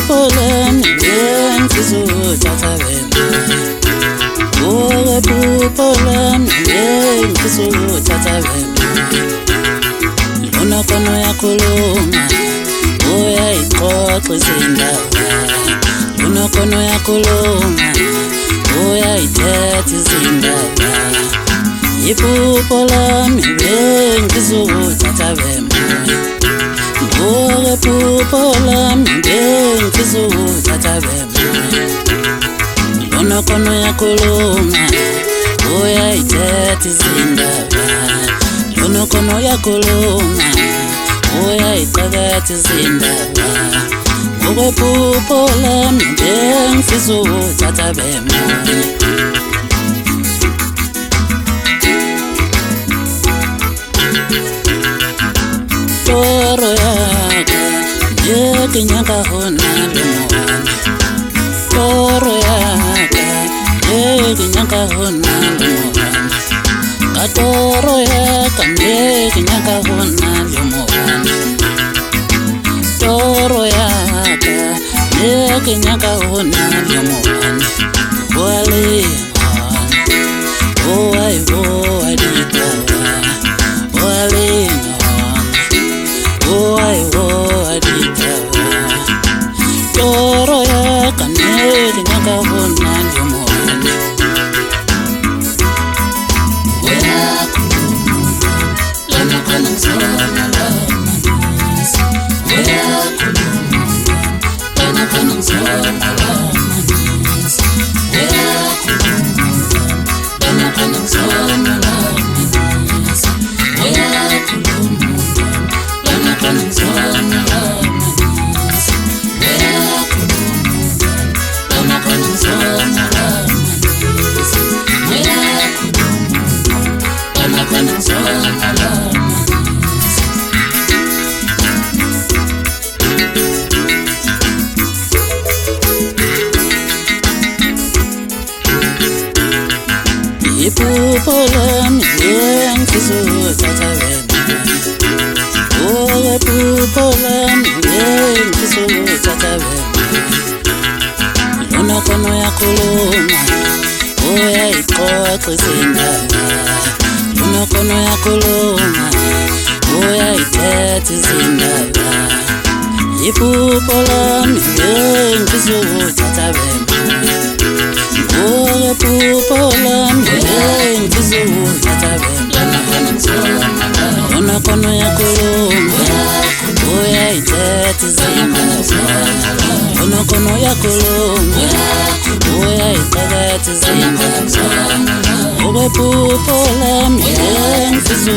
Polan yen fizu tatabema Owe polan yen fizu tatabema Lona kono ya kuluma Oya ikote zindawa Lona kono ya kuluma Oya itete zindawa Yipu polan yen fizu tatabema Owe pupolam yen fizu tatabema Lona kono ya kuluma Oya itete zindaba Lona kono ya kuluma Oya itete zindaba Owe pupolam yen fizu tatabema Toro yaka yeke nyaka hona lemoana Toro yaka yeke nyaka hona lemoana Katoro yaka yeke nyaka hona lemoana Toro yaka yeke nyaka hona lemoana Wale Oai oai ditawa Wale Oai ditawa Toro ya kaneli nyaka hona lemoana Wea kulumuga Lana kana msona lamanis Wea kulumuga Lana kana msona lamanis Wea kulumuga Lana kana msona lamanis Wea kulumuga Lana kana msona lamanis Wea kulumuga Lana kana msona lamanis Wea kulumuga Lana kana msona lamanis Ipupolam yen fizu tatabema Owe pupolam yen fizu tatabema Lona kono ya kuluma Oya ikote zindaba Lona kono ya kuluma Oya itete zindaba Ipupolam yen fizu tatabema Owe pupolam yen fizu tatabema Lona kono ya kuluma Oya itete zindaba Lona kono ya kuluma Oya itete zindaba Owe pupolam yen fizu